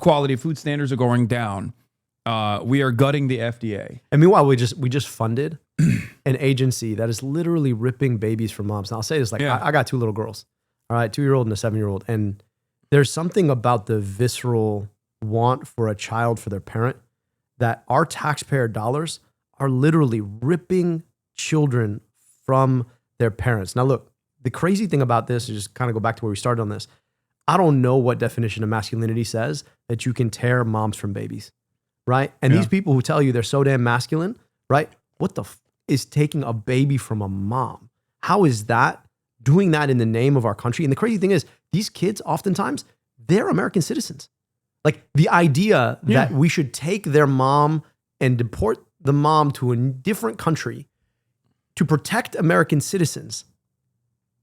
quality, food standards are going down. We are gutting the FDA. And meanwhile, we just funded an agency that is literally ripping babies from moms. Now I'll say this, like I got 2 little girls, all right, 2-year-old and a 7-year-old. And there's something about the visceral want for a child, for their parent, that our taxpayer dollars are literally ripping children from their parents. Now look, the crazy thing about this is just kind of go back to where we started on this. I don't know what definition of masculinity says that you can tear moms from babies, right? And these people who tell you they're so damn masculine, right? What the is taking a baby from a mom? How is that doing that in the name of our country? And the crazy thing is, these kids oftentimes, they're American citizens. Like the idea that we should take their mom and deport the mom to a different country to protect American citizens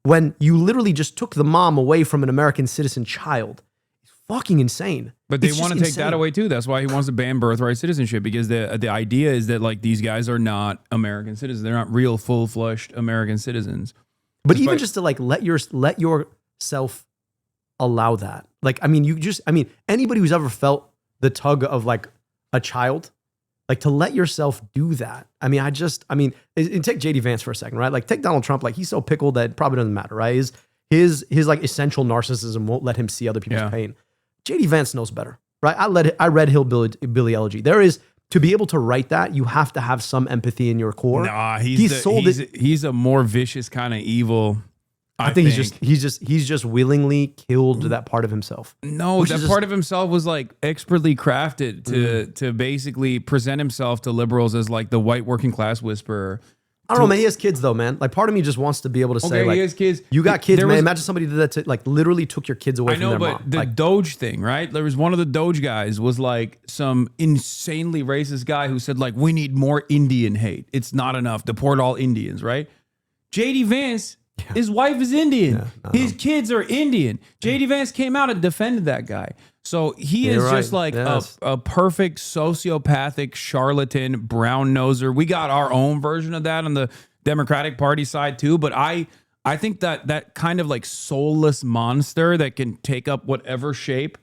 when you literally just took the mom away from an American citizen child is fucking insane. But they want to take that away too. That's why he wants to ban birthright citizenship, because the idea is that like these guys are not American citizens. They're not real full-flushed American citizens. But even just to like let yourself allow that. Like, I mean, anybody who's ever felt the tug of like a child, like to let yourself do that. I mean, and take JD Vance for a second, right? Like take Donald Trump, like he's so pickled that it probably doesn't matter, right? His like essential narcissism won't let him see other people's pain. JD Vance knows better, right? I read Hillbilly Elegy. There is, to be able to write that, you have to have some empathy in your core. Nah, he's a more vicious kind of evil. I think he's just willingly killed that part of himself. No, that part of himself was like expertly crafted to basically present himself to liberals as like the white working class whisperer. I don't know, man. He has kids though, man. Like part of me just wants to be able to say, like, he has kids. You got kids, man. Imagine somebody did that to, like, literally took your kids away from their mom. The Doge thing, right? There was one of the Doge guys was like some insanely racist guy who said like, we need more Indian hate. It's not enough. Deport all Indians, right? JD Vance, his wife is Indian. His kids are Indian. JD Vance came out and defended that guy. So he is just like a perfect sociopathic charlatan, brown noser. We got our own version of that on the Democratic Party side too. But I think that kind of like soulless monster that can take up whatever shape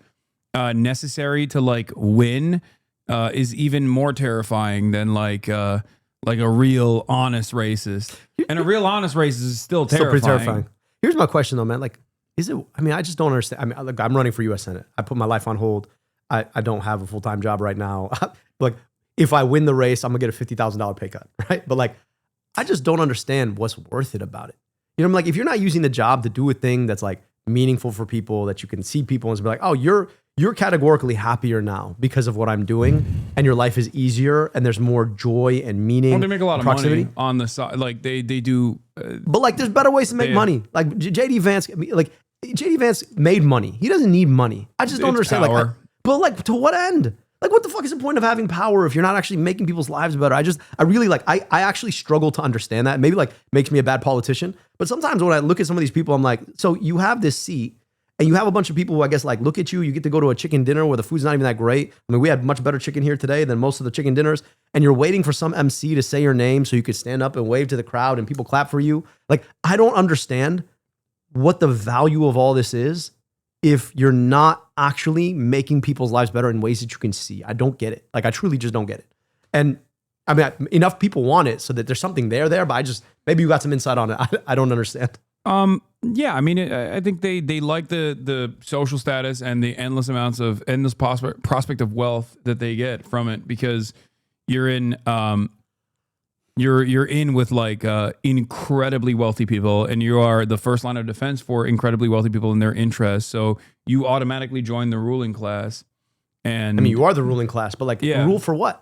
necessary to like win is even more terrifying than like a real honest racist. And a real honest racist is still terrifying. Still pretty terrifying. Here's my question though, man. Like, is it, I mean, I just don't understand. I mean, look, I'm running for U.S. Senate. I put my life on hold. I don't have a full-time job right now. Like, if I win the race, I'm gonna get a $50,000 pay cut, right? But like, I just don't understand what's worth it about it. You know, I'm like, if you're not using the job to do a thing that's like meaningful for people, that you can see people and be like, oh, you're categorically happier now because of what I'm doing, and your life is easier, and there's more joy and meaning. Well, they make a lot of money on the side. Like they do. But like, there's better ways to make money. Like JD Vance made money. He doesn't need money. I just don't understand. Power. Like, but like, to what end? Like, what the fuck is the point of having power if you're not actually making people's lives better? I actually struggle to understand that. Maybe like makes me a bad politician. But sometimes when I look at some of these people, I'm like, so you have this seat, and you have a bunch of people who I guess like look at you. You get to go to a chicken dinner where the food's not even that great. I mean, we had much better chicken here today than most of the chicken dinners. And you're waiting for some MC to say your name so you could stand up and wave to the crowd and people clap for you. Like, I don't understand what the value of all this is if you're not actually making people's lives better in ways that you can see. I don't get it. Like, I truly just don't get it. And I mean, enough people want it so that there's something there, but maybe you got some insight on it. I don't understand. Yeah, I mean, I think they like the social status and the endless prospect of wealth that they get from it, because you're in with like incredibly wealthy people, and you are the first line of defense for incredibly wealthy people and their interests. So you automatically join the ruling class. And I mean, you are the ruling class, but like, rule for what?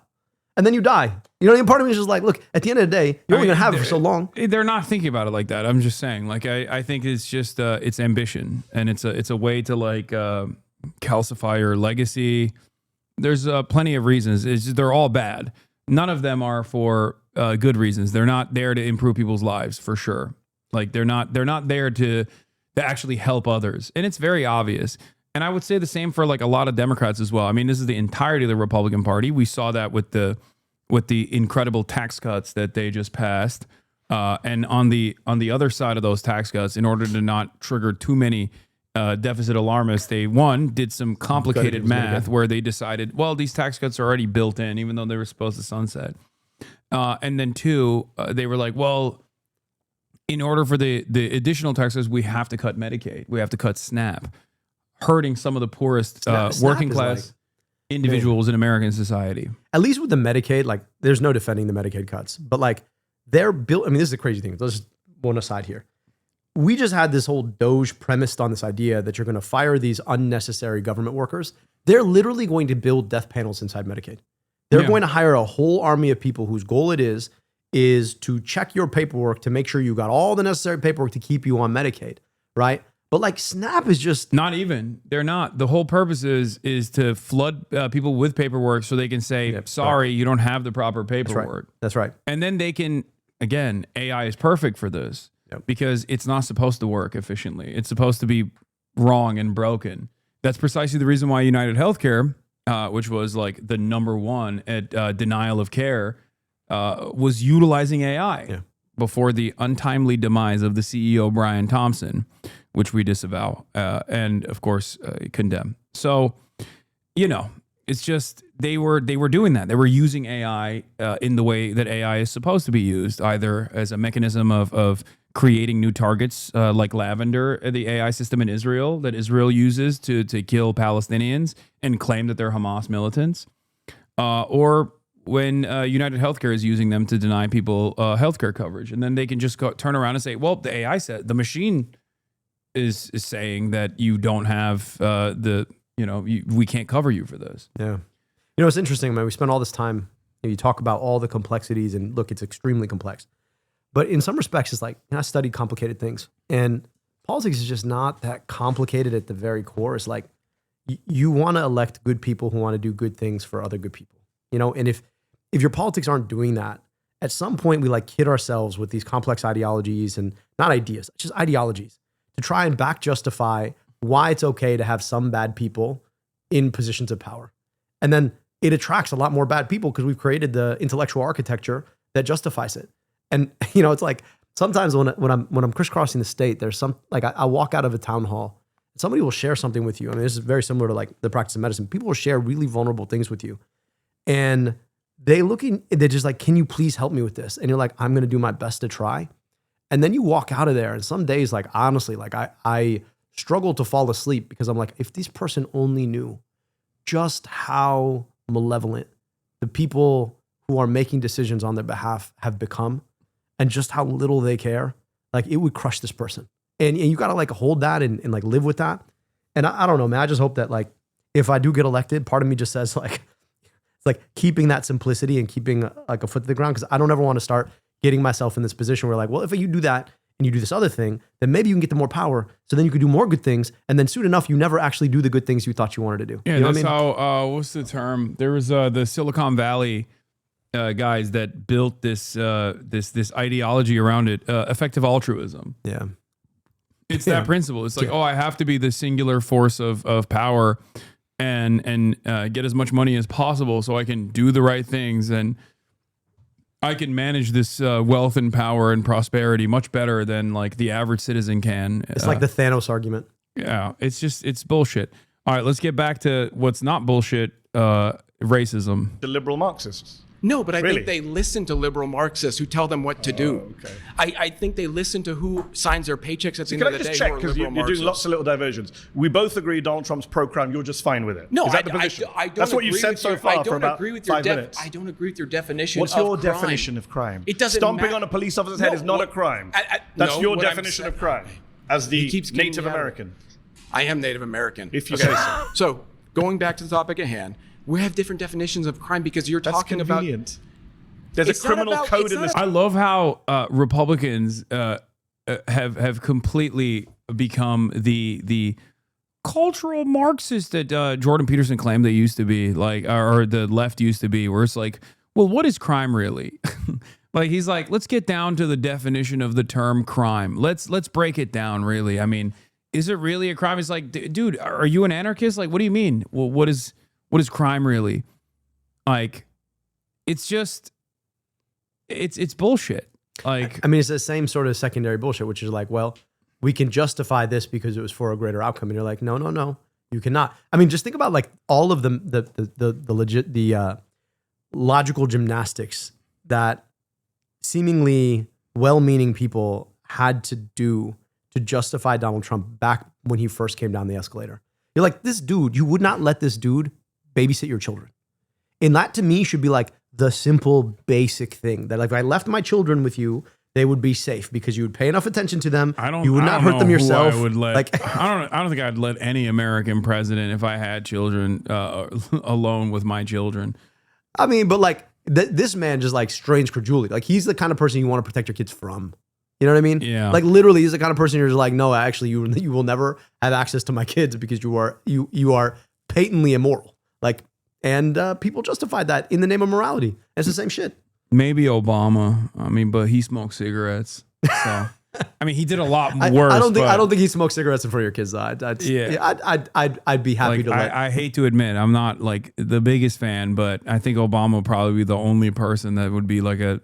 And then you die. You know, part of me is just like, look, at the end of the day, you're only going to have it for so long. They're not thinking about it like that. I'm just saying, like, I think it's just, it's ambition, and it's a way to like calcify your legacy. There's plenty of reasons. They're all bad. None of them are for good reasons. They're not there to improve people's lives, for sure. Like, they're not there to actually help others. And it's very obvious. And I would say the same for like a lot of Democrats as well. I mean, this is the entirety of the Republican Party. We saw that with the incredible tax cuts that they just passed. And on the other side of those tax cuts, in order to not trigger too many deficit alarmists, they did some complicated math where they decided, well, these tax cuts are already built in, even though they were supposed to sunset. And then two, they were like, well, in order for the additional taxes, we have to cut Medicaid. We have to cut SNAP, hurting some of the poorest working class individuals in American society. At least with the Medicaid, like there's no defending the Medicaid cuts, but like they're built. I mean, this is a crazy thing. Let's just one aside here. We just had this whole Doge premised on this idea that you're going to fire these unnecessary government workers. They're literally going to build death panels inside Medicaid. They're going to hire a whole army of people whose goal it is to check your paperwork to make sure you got all the necessary paperwork to keep you on Medicaid, right? But like SNAP is just not even. They're not. The whole purpose is to flood people with paperwork so they can say, sorry, you don't have the proper paperwork. That's right. And then they can, again, AI is perfect for this because it's not supposed to work efficiently. It's supposed to be wrong and broken. That's precisely the reason why United Healthcare, which was like the number one at denial of care, was utilizing AI before the untimely demise of the CEO, Brian Thompson, which we disavow and, of course, condemn. So, it's just they were doing that. They were using AI in the way that AI is supposed to be used, either as a mechanism of creating new targets like Lavender, the AI system in Israel that Israel uses to kill Palestinians and claim that they're Hamas militants, or when United Healthcare is using them to deny people healthcare coverage. And then they can just turn around and say, well, the AI said, the machine is saying that you don't have we can't cover you for this. Yeah. It's interesting, man. We spent all this time, you talk about all the complexities and look, it's extremely complex. But in some respects, it's like, I studied complicated things. And politics is just not that complicated at the very core. It's like, you want to elect good people who want to do good things for other good people. And if your politics aren't doing that, at some point we like kid ourselves with these complex ideologies and not ideas, just ideologies to try and back justify why it's okay to have some bad people in positions of power. And then it attracts a lot more bad people because we've created the intellectual architecture that justifies it. And, it's like sometimes when I'm crisscrossing the state, there's some, like I walk out of a town hall, somebody will share something with you. I mean, this is very similar to like the practice of medicine. People will share really vulnerable things with you. And they're just like, can you please help me with this? And you're like, I'm going to do my best to try. And then you walk out of there. And some days, like, honestly, like I struggle to fall asleep because I'm like, if this person only knew just how malevolent the people who are making decisions on their behalf have become and just how little they care, like it would crush this person. And you got to like hold that and like live with that. And I don't know, man, I just hope that like, if I do get elected, part of me just says like, it's like keeping that simplicity and keeping like a foot to the ground. Cause I don't ever want to start getting myself in this position where like, well, if you do that and you do this other thing, then maybe you can get the more power. So then you could do more good things. And then soon enough, you never actually do the good things you thought you wanted to do. Yeah, you know that's what I mean? how, what's the term? There was the Silicon Valley guys that built this ideology around it, effective altruism. Yeah. It's that principle. It's like, I have to be the singular force of power and get as much money as possible so I can do the right things and I can manage this wealth and power and prosperity much better than like the average citizen can. It's like the Thanos argument. Yeah, it's bullshit. All right, let's get back to what's not bullshit, racism. The liberal Marxists. No, but I think they listen to liberal Marxists who tell them what to do. Okay. I think they listen to who signs their paychecks at the end Can of I the just day. check, who are because liberal you're doing Marxists. lots of little diversions. We both agree Donald Trump's pro-crime, you're just fine with it. No, Is that the position? I don't. That's what you've agree said with so your- far I for don't about agree with your 5 minutes. I don't agree with your definition. What's of your crime. definition of crime? It doesn't Stomping matter. on a police officer's head is not a crime. That's no, your what I'm definition saying- of crime as the He keeps getting Native me out of it. American. I am Native American. If you say so. So going back to the topic at hand, we have different definitions of crime because you're That's talking convenient. There's It's a not criminal about- code it's in not this. I love how Republicans have completely become the cultural Marxist that Jordan Peterson claimed they used to be, like, or the left used to be, where it's like, well, what is crime really? Like, he's like, let's get down to the definition of the term crime. Let's break it down, really. I mean, is it really a crime? It's like, dude, are you an anarchist? Like, what do you mean? Well, what is crime really? Like, it's just, it's bullshit. Like, I mean, it's the same sort of secondary bullshit, which is like, well, we can justify this because it was for a greater outcome. And you're like, no, you cannot. I mean, just think about like all of the logical gymnastics that seemingly well-meaning people had to do to justify Donald Trump back when he first came down the escalator. You're like, this dude, you would not let this dude babysit your children. And that to me should be like the simple basic thing that like if I left my children with you, they would be safe because you would pay enough attention to them. You would not hurt them yourself. I would let. Like, I don't think I'd let any American president if I had children alone with my children. I mean, but like this man just like strains credulity. Like he's the kind of person you want to protect your kids from. You know what I mean? Yeah. Like literally, he's the kind of person you're just like, no, actually, you will never have access to my kids because you are patently immoral. Like, and people justified that in the name of morality. It's the same shit. Maybe Obama. I mean, but he smoked cigarettes. So I mean, he did a lot worse. I don't think he smoked cigarettes in front of your kids. Though. I'd be happy like, to let. I hate to admit, I'm not like the biggest fan, but I think Obama would probably be the only person that would be like a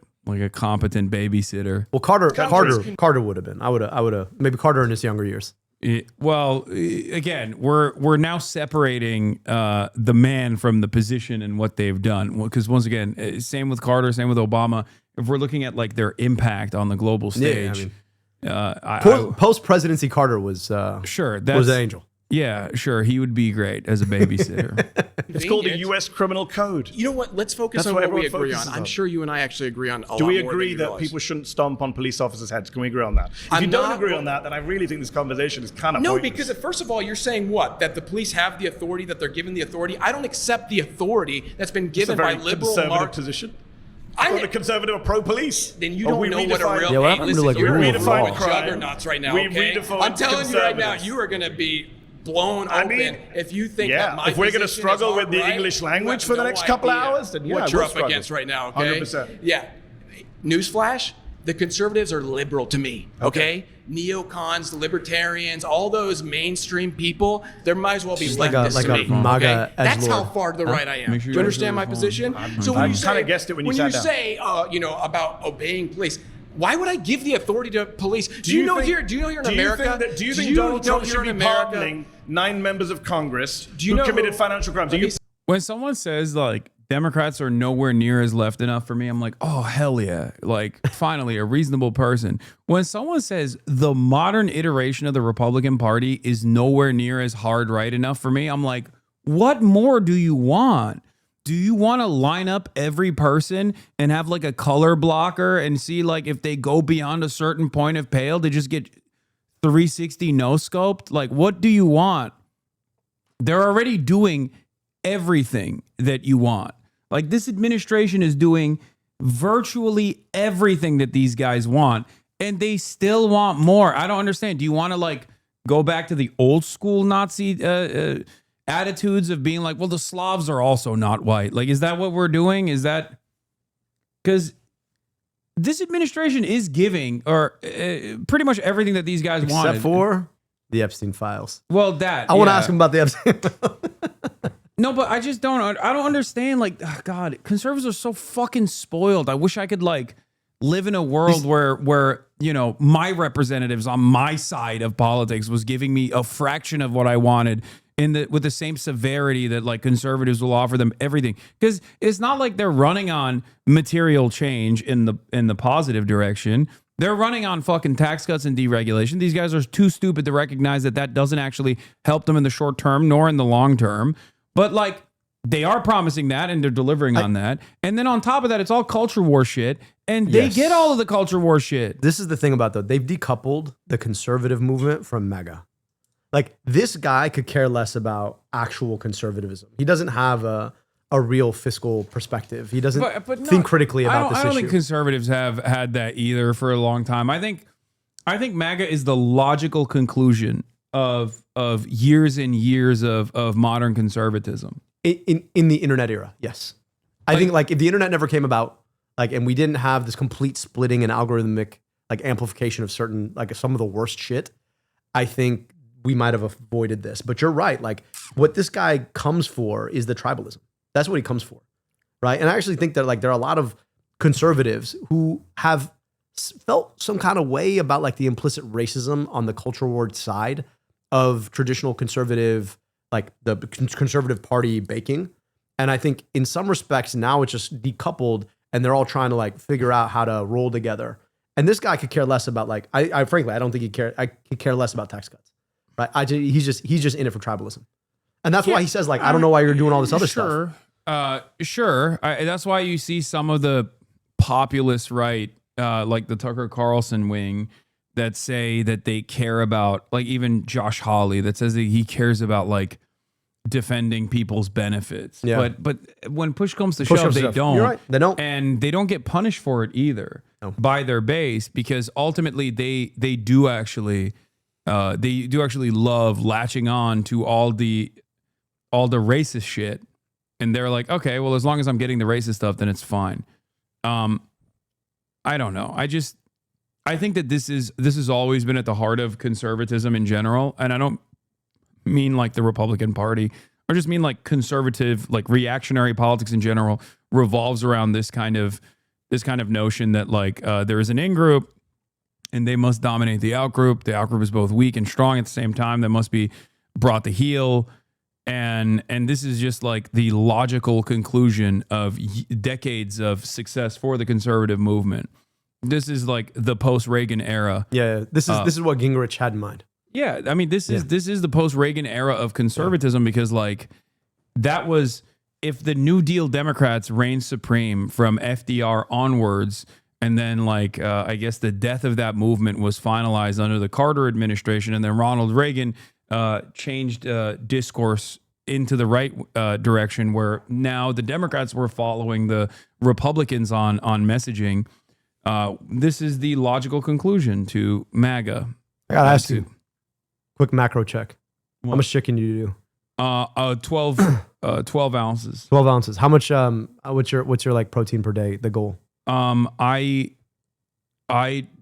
competent babysitter. Well, Carter would have been. I would have maybe Carter in his younger years. Again, we're now separating the man from the position and what they've done. Because once again, same with Carter, same with Obama. If we're looking at like their impact on the global stage, post presidency Carter was sure was an angel. Yeah, sure, he would be great as a babysitter. It's called the U.S. Criminal Code. You know what? Let's focus on what we agree on. I'm sure you and I actually agree on a lot more. Do we agree that people shouldn't stomp on police officers' heads? Can we agree on that? If you don't agree on that, then I really think this conversation is kind of pointless. Because first of all, you're saying what? That the police have the authority, that they're given the authority. I don't accept the authority that's been given by liberal conservative position. I thought the conservative are pro-police. Then you don't know what a real... Yeah, what happened to like you're rule of law? juggernauts right now, okay? I'm telling you right now, you are going to be blown open if you think that my if we're going to struggle with the right, English language for the next couple hours, then what you're up against right now, okay? 100%. Yeah. Newsflash, the conservatives are liberal to me, okay? Neocons, the libertarians, all those mainstream people, there might as well be leftists to me. MAGA That's how far to the right I am. Do you understand my position? So when you say, kind of guessed it when you sat down. say, about obeying police, why would I give the authority to police? Do you know here in America? Do you think Donald Trump should be pardoning 9 members of Congress who committed financial crimes? When someone says like Democrats are nowhere near as left enough for me, I'm like, oh hell yeah! Like finally a reasonable person. When someone says the modern iteration of the Republican Party is nowhere near as hard right enough for me, I'm like, what more do you want? Do you want to line up every person and have like a color blocker and see like if they go beyond a certain point of pale, they just get 360 no scoped? Like, what do you want? They're already doing everything that you want. Like this administration is doing virtually everything that these guys want, and they still want more. I don't understand. Do you want to like go back to the old school Nazi attitudes of being like, well, the Slavs are also not white? Like, is that what we're doing? Is that because this administration is giving or pretty much everything that these guys want, except for the Epstein files. Well, that I want to ask him about the Epstein. No, but I just don't. I don't understand. Like, God, conservatives are so fucking spoiled. I wish I could like live in a world where my representatives on my side of politics was giving me a fraction of what I wanted with the same severity that like conservatives will offer them everything. Because it's not like they're running on material change in the positive direction. They're running on fucking tax cuts and deregulation. These guys are too stupid to recognize that doesn't actually help them in the short term nor in the long term. But like they are promising that and they're delivering on that. And then on top of that, it's all culture war shit. And they get all of the culture war shit. This is the thing about they've decoupled the conservative movement from MAGA. Like this guy could care less about actual conservatism. He doesn't have a real fiscal perspective. He doesn't think critically about this issue. I don't think conservatives have had that either for a long time. I think MAGA is the logical conclusion of years and years of modern conservatism. In the internet era, yes. I think like if the internet never came about, like, and we didn't have this complete splitting and algorithmic like amplification of certain like some of the worst shit, I think we might have avoided this. But you're right. Like what this guy comes for is the tribalism. That's what he comes for, right? And I actually think that like there are a lot of conservatives who have felt some kind of way about like the implicit racism on the culture war side of traditional conservative, like the conservative party baking. And I think in some respects now it's just decoupled and they're all trying to like figure out how to roll together. And this guy could care less about like, I frankly, I don't think I could care less about tax cuts, right? He's just in it for tribalism. And that's why he says like, I don't know why you're doing all this other stuff. Sure. That's why you see some of the populist right, like the Tucker Carlson wing, that say that they care about, like even Josh Hawley that says that he cares about like defending people's benefits. Yeah. But when push comes to shove, they don't. You're right. They don't. And they don't get punished for it either by their base, because ultimately they do actually love latching on to all the racist shit. And they're like, okay, well, as long as I'm getting the racist stuff, then it's fine. I don't know. I think that this has always been at the heart of conservatism in general. And I don't mean like the Republican Party, or just mean like conservative, like reactionary politics in general revolves around this kind of notion that like there is an in-group and they must dominate the out-group. The out-group is both weak and strong at the same time. That must be brought to heel. And this is just like the logical conclusion of decades of success for the conservative movement. This is like the post-Reagan era. Yeah, this is what Gingrich had in mind. Yeah, I mean, this is the post-Reagan era of conservatism, because like that was, if the New Deal Democrats reigned supreme from FDR onwards, and then like I guess the death of that movement was finalized under the Carter administration, and then Ronald Reagan changed discourse into the right direction, where now the Democrats were following the Republicans on messaging. This is the logical conclusion to MAGA. I gotta ask you, quick macro check. What? How much chicken do you do? 12 ounces. 12 ounces. How much? What's your like protein per day? The goal? I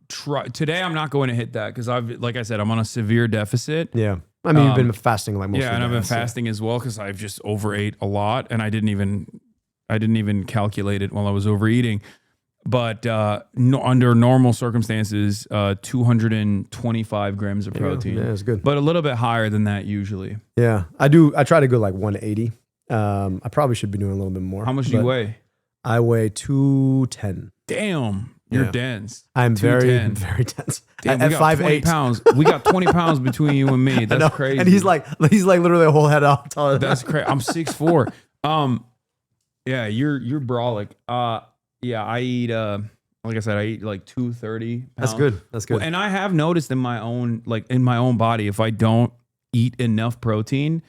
try today. I'm not going to hit that because like I said, I'm on a severe deficit. Yeah. I mean, you've been fasting like most. Yeah, and I've been fasting as well because I've just overate a lot, and I didn't even calculate it while I was overeating. But under normal circumstances, 225 grams of protein. Yeah, it's good. But a little bit higher than that usually. Yeah, I do. I try to go like 180. I probably should be doing a little bit more. How much do you weigh? I weigh 210. Damn, you're dense. I'm very dense. Damn, at we got 20 5'8". pounds. We got 20 pounds between you and me. That's crazy. And he's like literally a whole head up taller. That's crazy. I'm 6'4". Yeah, you're brolic. Yeah, I eat like I said, I eat like 230 pounds. That's good. And I have noticed in my own body, if I don't eat enough protein,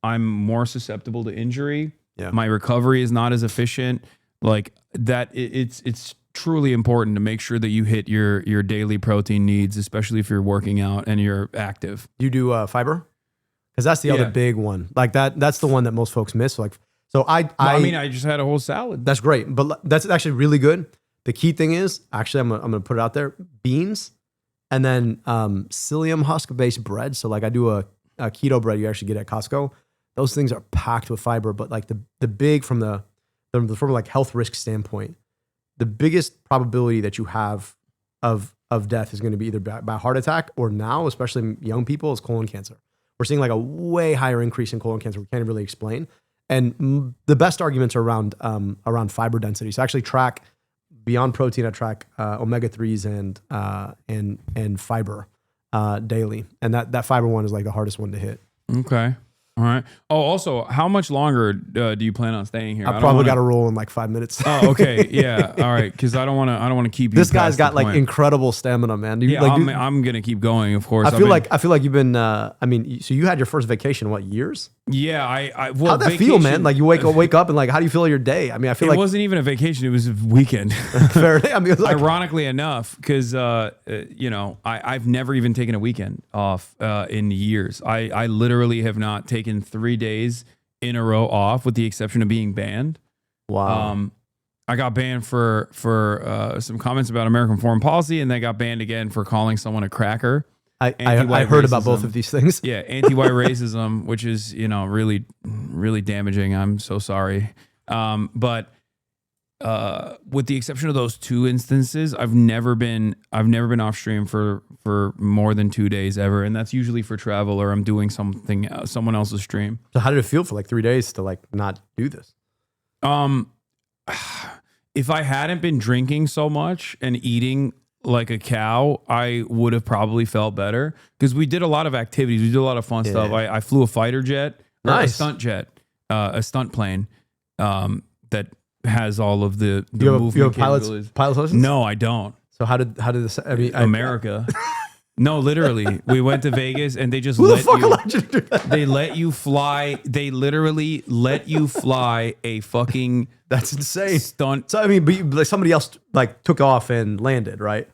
I'm more susceptible to injury. Yeah. My recovery is not as efficient. Like that, it's truly important to make sure that you hit your daily protein needs, especially if you're working out and you're active. You do fiber? Because that's the other big one. Like that's the one that most folks miss. Like, so I just had a whole salad. That's great, but that's actually really good. The key thing is, actually, I'm gonna put it out there: beans, and then psyllium husk based bread. So like I do a keto bread you actually get at Costco. Those things are packed with fiber, but like the big from like health risk standpoint, the biggest probability that you have of death is going to be either by heart attack or now, especially young people, is colon cancer. We're seeing like a way higher increase in colon cancer. We can't really explain. And the best arguments are around fiber density. So I actually track beyond protein. I track omega-3s and fiber daily, and that fiber one is like the hardest one to hit. Okay. All right. Oh, also, how much longer do you plan on staying here? I probably got to roll in like 5 minutes. Oh, okay. Yeah. All right. Because I don't want to keep you. This guy's got like incredible stamina, man. I'm gonna keep going. Of course. I feel like you've been. So you had your first vacation what, years? Yeah. Well, how'd that feel, man? Like you wake up and like, how do you feel your day? I mean, I feel it wasn't even a vacation. It was a weekend. Fair. I mean, it was like, ironically enough, because I've never even taken a weekend off in years. I literally have not taken 3 days in a row off, with the exception of being banned. Wow. I got banned for some comments about American foreign policy, and then got banned again for calling someone a cracker. I heard about both of these things. Yeah, anti-white racism, which is really, really damaging. I'm so sorry. But with the exception of those 2 instances, I've never been off stream for more than 2 days ever, and that's usually for travel or I'm doing something someone else's stream. So how did it feel for like 3 days to like not do this? If I hadn't been drinking so much and eating like a cow, I would have probably felt better because we did a lot of activities. We did a lot of fun stuff. I flew a fighter jet, a stunt jet, a stunt plane that has all of the movement you have capabilities. pilot's license? No, I don't. So how did this? I mean, America. No, literally, we went to Vegas and they just who the fuck allowed you to do that? They let you fly. They literally let you fly a fucking. That's insane. Stunt. So I mean, but like somebody else like took off and landed, right?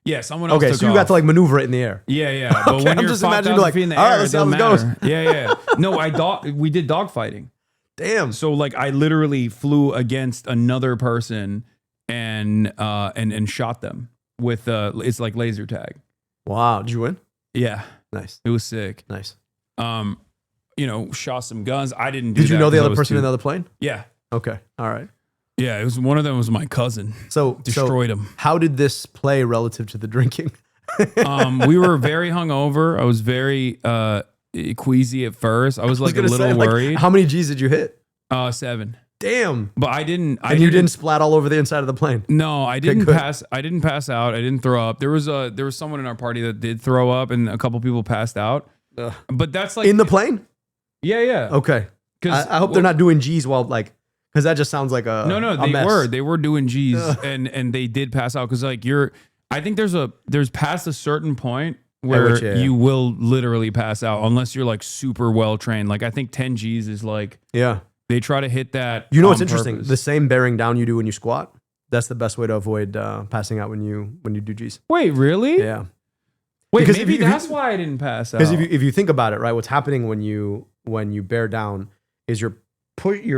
Yeah, someone else. Okay, took so you off. got to like maneuver it in the air. Yeah. But Okay, when I'm you're just 5,000 imagining like, feet in the all right, air, let's it see how doesn't this matter. Yeah. No, we did dog fighting. Damn. So like I literally flew against another person and shot them with it's like laser tag. Wow. Did you win? Yeah. Nice. It was sick. Nice. Shot some guns. I didn't do Did you that know the 'cause I other was person too- in the other plane? Yeah. Okay. All right. Yeah, it was one of them was my cousin. So Destroyed him. How did this play relative to the drinking? We were very hungover. I was very queasy at first. I was like a little worried. How many G's did you hit? 7. Damn. But I didn't. You didn't splat all over the inside of the plane. No, I didn't good. pass. I didn't pass out. I didn't throw up. There was someone in our party that did throw up, and a couple people passed out. Ugh. But that's like In the plane? yeah. Okay. I hope they're not doing G's while like, because that just sounds like a No, they were doing G's and they did pass out because like I think there's past a certain point where you will literally pass out unless you're like super well trained. Like I think 10 G's is like they try to hit that. You know what's interesting? purpose. The same bearing down you do when you squat. That's the best way to avoid passing out when you do G's. Wait, really? Yeah. Wait, Because maybe if you- that's why I didn't pass out. Because if you think about it, right, what's happening when you bear down is you're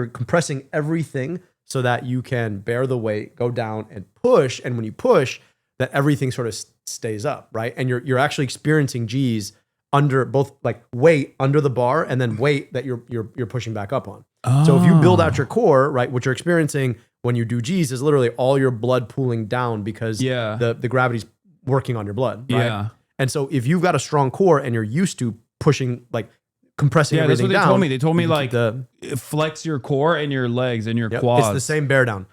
compressing everything so that you can bear the weight, go down and push, and when you push, that everything sort of stays up, right? And you're actually experiencing G's under both like weight under the bar and then weight that you're pushing back up on. So if you build out your core, right, what you're experiencing when you do G's is literally all your blood pooling down because the gravity's working on your blood, right? Yeah. And so if you've got a strong core and you're used to pushing, like compressing that's everything what they down. told me. They told me you like keep flex your core and your legs and your Yep, quads. it's the same bear down.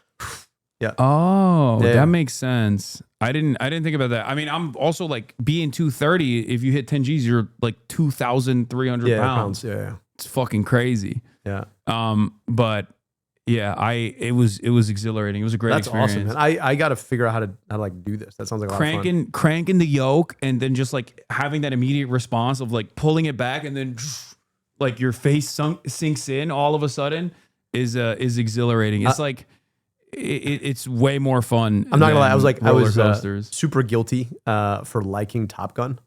Oh, Yeah. that makes sense. I didn't think about that. I mean, I'm also like being 230. If you hit 10 G's, you're like 2,300 pounds. Yeah. It's fucking crazy. Yeah. But yeah, it was exhilarating. It was a great That's experience. awesome, man. I got to figure out how to like do this. That sounds like a lot of fun. Cranking the yoke and then just like having that immediate response of like pulling it back and then like your face sinks in all of a sudden is exhilarating. It's like it's way more fun. I'm not gonna lie. I was coasters. super guilty for liking Top Gun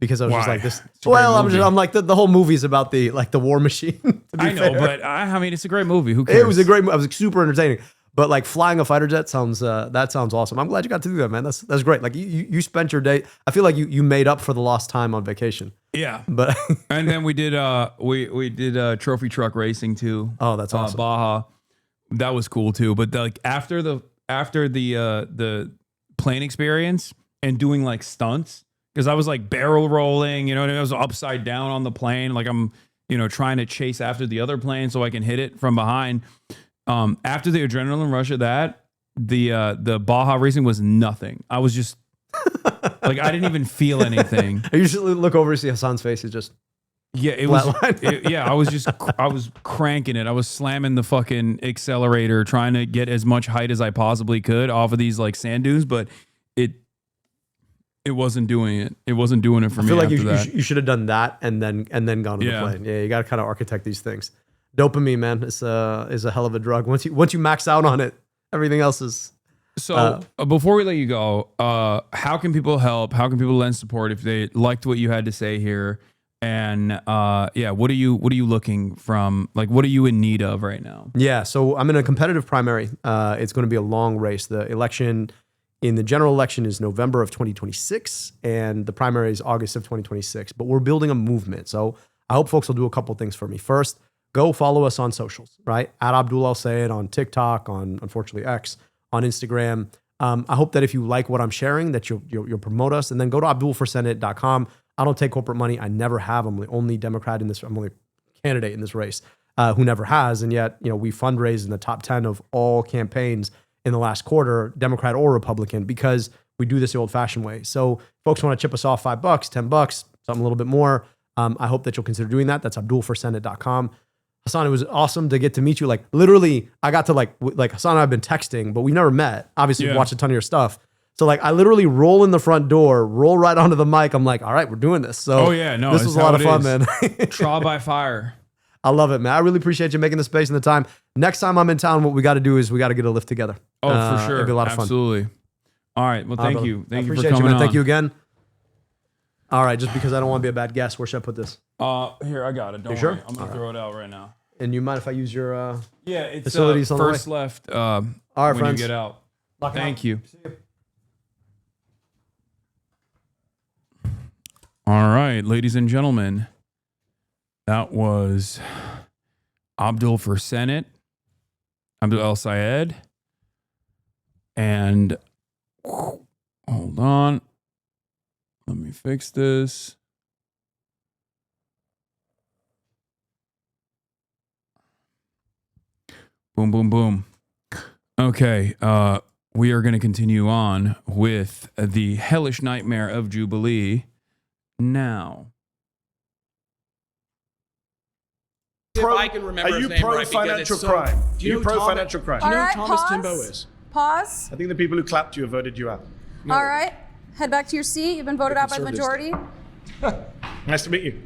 because I was just Why? like this. It's a great Well, movie. I'm like the whole movie's about the war machine. to be I know, fair. but I mean, it's a great movie. Who cares? It was a great. I was super entertaining. But like flying a fighter jet sounds awesome. I'm glad you got to do that, man. That's great. Like you spent your day. I feel like you made up for the lost time on vacation. Yeah, But and then we did we did trophy truck racing too. oh, that's awesome. Baja, that was cool too. But like after the plane experience and doing like stunts, because I was like barrel rolling, you know, and I was upside down on the plane, like I'm trying to chase after the other plane so I can hit it from behind. After the adrenaline rush of that, the Baja racing was nothing. I was just like I didn't even feel anything. I usually look over and see Hassan's face. It's just Yeah, it was. Flatline. I was cranking it. I was slamming the fucking accelerator, trying to get as much height as I possibly could off of these like sand dunes, but it wasn't doing it. It wasn't doing it for I me. feel like after that. you should have done that and then gone to the plane. Yeah, you got to kind of architect these things. Dopamine, man, is a hell of a drug. Once you max out on it, everything else is. So before we let you go, how can people help? How can people lend support if they liked what you had to say here? And what are you looking from? Like, what are you in need of right now? Yeah, so I'm in a competitive primary. It's going to be a long race. The election in the general election is November of 2026, and the primary is August of 2026. But we're building a movement. So I hope folks will do a couple things for me. First, go follow us on socials, right? At Abdul Al Sayed on TikTok, on unfortunately X, on Instagram. I hope that if you like what I'm sharing, that you'll promote us, and then go to abdulforsenate.com. I don't take corporate money. I never have. I'm the only Democrat in this. I'm only candidate in this race who never has, and yet we fundraised in the top 10 of all campaigns in the last quarter, Democrat or Republican, because we do this the old-fashioned way. So, folks want to chip us off $5, $10, something a little bit more. I hope that you'll consider doing that. That's abdulforsenate.com. Hassan, it was awesome to get to meet you. Like literally, I got to like Hassan and I have been texting, but we never met. Obviously, we've watched a ton of your stuff. So like, I literally roll in the front door, roll right onto the mic. I'm like, all right, we're doing this. So this was a lot of fun, man. Trial by fire. I love it, man. I really appreciate you making the space and the time. Next time I'm in town, what we got to do is we got to get a lift together. Oh, for sure. It'd be a lot of fun. Absolutely. All right. Well, thank you. Thank you for appreciate coming man. on. Thank you again. All right, just because I don't want to be a bad guest, where should I put this? Here, I got it. Don't worry. Sure? I'm gonna throw it out right now. And you mind if I use your It's facilities on the way? first left All right, when friends. you get out. Thank you. See you. All right, ladies and gentlemen, that was Abdul for Senate, Abdul El Sayed, and hold on, let me fix this. Boom, boom, boom. Okay, we are going to continue on with the hellish nightmare of Jubilee now. If I can remember Are his you name pro right, because financial it's so, crime? Do you Are know you pro Thomas- financial crime? Do you know All who right, Thomas pause. Timbo is? Pause. I think the people who clapped you have voted you out. All right. Head back to your seat. You've been voted out by the Conservatives majority. Nice to meet you.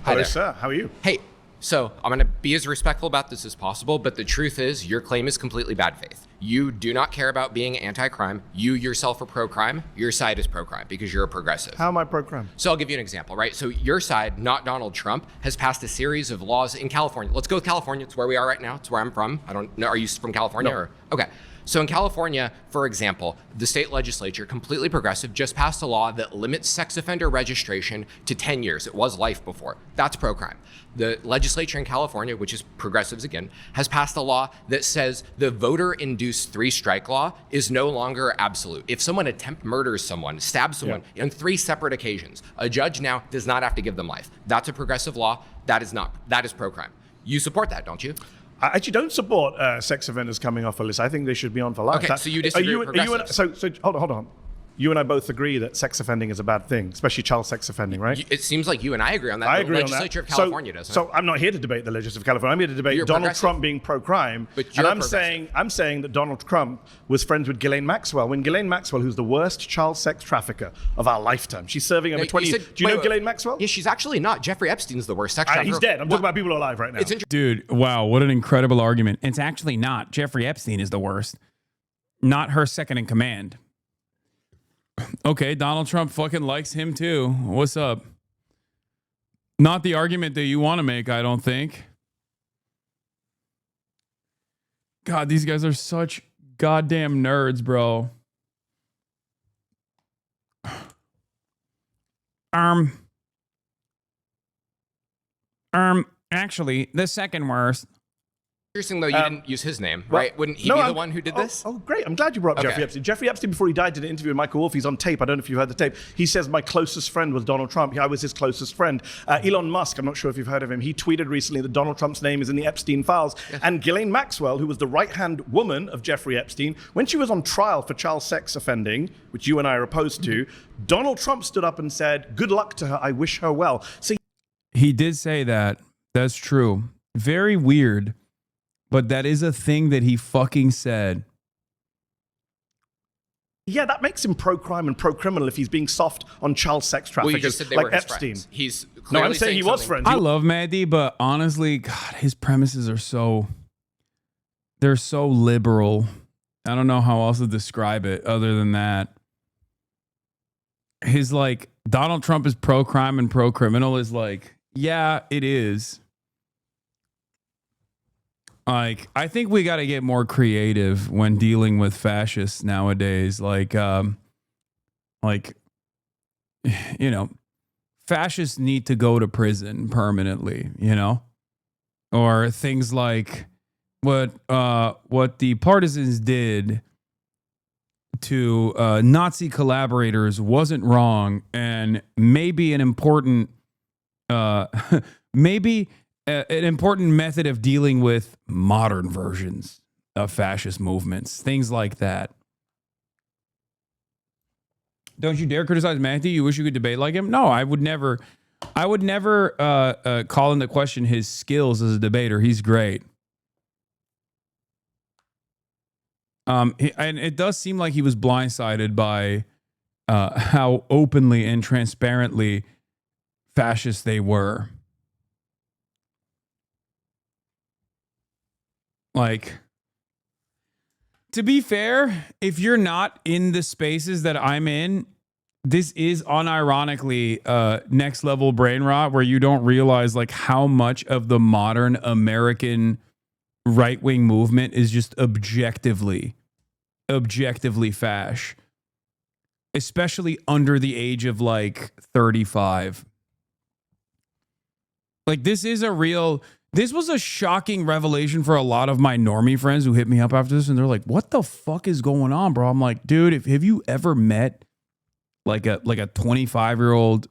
Hi Hello, there. sir. How are you? Hey, so I'm going to be as respectful about this as possible, but the truth is your claim is completely bad faith. You do not care about being anti-crime. You yourself are pro-crime. Your side is pro-crime because you're a progressive. How am I pro-crime? So I'll give you an example, right? So your side, not Donald Trump, has passed a series of laws in California. Let's go with California. It's where we are right now. It's where I'm from. I don't know. Are you from California? No. Or okay. So in California, for example, the state legislature, completely progressive, just passed a law that limits sex offender registration to 10 years. It was life before. That's pro-crime. The legislature in California, which is progressives again, has passed a law that says the voter-induced three-strike law is no longer absolute. If someone murders someone, stabs someone on 3 separate occasions, a judge now does not have to give them life. That's a progressive law. That is not. That is pro-crime. You support that, don't you? I actually don't support sex offenders coming off a list. I think they should be on for life. Okay, so you disagree with progressives. So hold on. You and I both agree that sex offending is a bad thing, especially child sex offending, right? It seems like you and I agree on that. I The agree on that. legislature of California doesn't. So I'm not here to debate the legislature of California. I'm here to debate You're Donald progressive. Trump being pro-crime. But And you're I'm progressive. saying that Donald Trump was friends with Ghislaine Maxwell. When Ghislaine Maxwell, who's the worst child sex trafficker of our lifetime, she's serving over No, 20 you years. said- Do you know wait. Ghislaine Maxwell? Yeah, she's actually not. Jeffrey Epstein's the worst sex trafficker. He's dead. I'm talking about people who are alive right now. It's interesting. Dude, wow, what an incredible argument. It's actually not. Jeffrey Epstein is the worst. Not her second in command. Okay, Donald Trump fucking likes him too. What's up? Not the argument that you want to make, I don't think. God, these guys are such goddamn nerds, bro. Actually, the second worst. Interesting, though, you didn't use his name, right? Wouldn't he be the one who did this? Oh, great. I'm glad you brought up Okay. Jeffrey Epstein. Jeffrey Epstein, before he died, did an interview with Michael Wolff. He's on tape. I don't know if you've heard the tape. He says, my closest friend was Donald Trump. I was his closest friend. Elon Musk, I'm not sure if you've heard of him. He tweeted recently that Donald Trump's name is in the Epstein files. And Ghislaine Maxwell, who was the right-hand woman of Jeffrey Epstein, when she was on trial for child sex offending, which you and I are opposed to, Donald Trump stood up and said, good luck to her. I wish her well. So He did say that. That's true. Very weird, but that is a thing that he fucking said. yeah, that makes him pro-crime and pro-criminal if he's being soft on child sex Well, you traffickers just said they like were his Epstein. friends. He's No, clearly I'm saying he was something- friends. I love Maddie, but honestly, God, his premises are so, they're so liberal. I don't know how else to describe it other than that. His like, Donald Trump is pro-crime and pro-criminal is like, yeah, it is. Like, I think we got to get more creative when dealing with fascists nowadays. Like you know, fascists need to go to prison permanently, you know, or things like what the partisans did to Nazi collaborators wasn't wrong, and maybe an important maybe an important method of dealing with modern versions of fascist movements, things like that. Don't you dare criticize Mahdi. You wish you could debate like him? No, I would never call into question his skills as a debater. He's great. And it does seem like he was blindsided by how openly and transparently fascist they were. Like, to be fair, if you're not in the spaces that I'm in, this is unironically next level brain rot, where you don't realize like how much of the modern American right-wing movement is just objectively fash, especially under the age of like 35. Like, this was a shocking revelation for a lot of my normie friends who hit me up after this, and they're like, what the fuck is going on, bro? I'm like, dude, have you ever met like a 25-year-old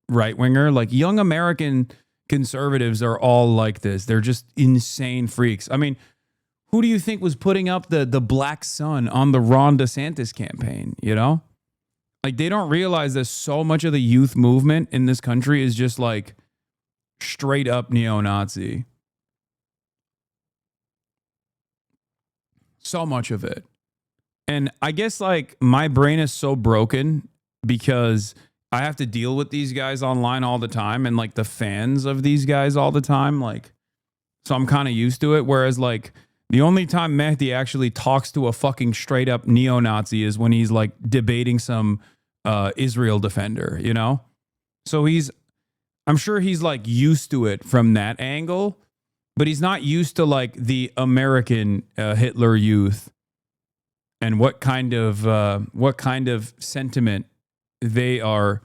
right-winger? Like, young American conservatives are all like this. They're just insane freaks. I mean, who do you think was putting up the black sun on the Ron DeSantis campaign, you know? Like, they don't realize that so much of the youth movement in this country is just like straight up neo-Nazi. So much of it. And I guess like my brain is so broken because I have to deal with these guys online all the time and like the fans of these guys all the time. Like, so I'm kind of used to it. Whereas like the only time Mehdi actually talks to a fucking straight up neo-Nazi is when he's like debating some Israel defender, you know? So I'm sure he's like used to it from that angle, but he's not used to like the American Hitler Youth and what kind of sentiment they are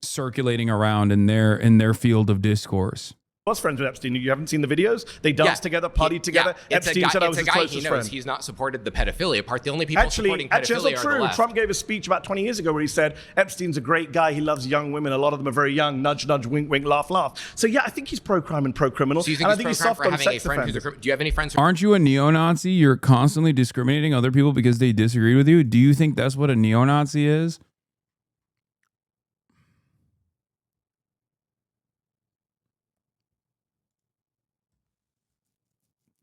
circulating around in their field of discourse. Was friends with Epstein. You haven't seen the videos? They danced together, partied together. Epstein said I was his closest friend. He's not supported the pedophilia part. The only people supporting pedophilia that's not are the left. Trump gave a speech about 20 years ago where he said Epstein's a great guy. He loves young women. A lot of them are very young. Nudge, nudge, wink, wink, laugh, laugh. So yeah, I think he's pro-crime and pro-criminal. So you think and I think he's soft on sex offenders. Do you have any friends? Aren't you a neo-Nazi? You're constantly discriminating other people because they disagree with you. Do you think that's what a neo-Nazi is?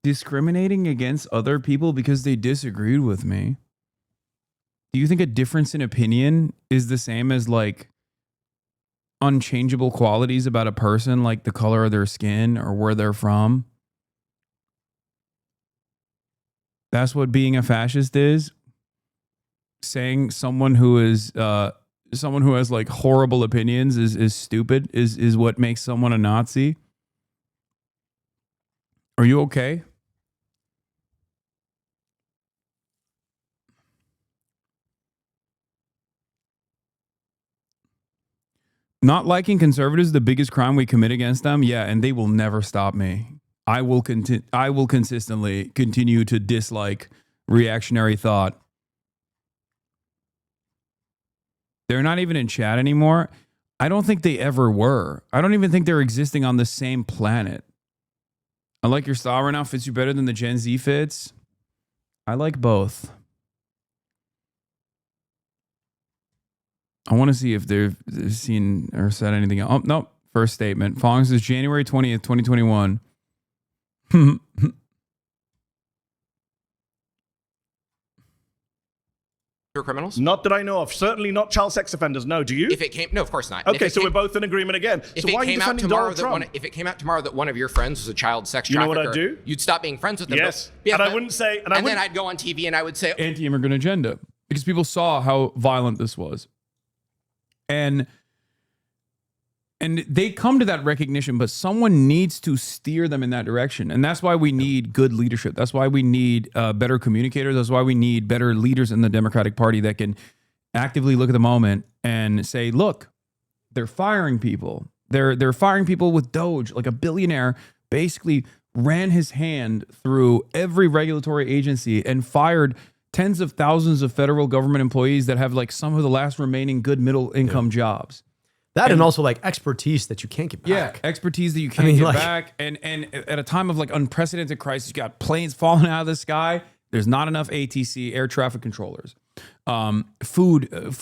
Discriminating against other people because they disagreed with me. Do you think a difference in opinion is the same as like unchangeable qualities about a person, like the color of their skin or where they're from? That's what being a fascist is. Saying someone who has like horrible opinions is stupid is what makes someone a Nazi. Are you okay? Not liking conservatives is the biggest crime we commit against them. Yeah, and they will never stop me. I will consistently continue to dislike reactionary thought. They're not even in chat anymore. I don't think they ever were. I don't even think they're existing on the same planet. I like your style right now. Fits you better than the Gen Z fits. I like both. I want to see if they've seen or said anything else. Oh, nope. First statement. Following says January 20th, 2021. Criminals? Not that I know of. Certainly not child sex offenders. No, do you? No, of course not. Okay, so we're both in agreement again. So why are you defending Donald Trump? If it came out tomorrow that one of your friends was a child sex trafficker, you know what I'd do? You'd stop being friends with them. Yes, and I wouldn't say... And then I'd go on TV and I would say... Anti-immigrant agenda. Because people saw how violent this was. And they come to that recognition, but someone needs to steer them in that direction. And that's why we need good leadership. That's why we need better communicators. That's why we need better leaders in the Democratic Party that can actively look at the moment and say, look, they're firing people. They're firing people with Doge. Like a billionaire basically ran his hand through every regulatory agency and fired tens of thousands of federal government employees that have like some of the last remaining good middle income jobs. That and also like expertise that you can't get back. Expertise that you can't get back. And at a time of like unprecedented crisis, you got planes falling out of the sky. There's not enough ATC, air traffic controllers. Food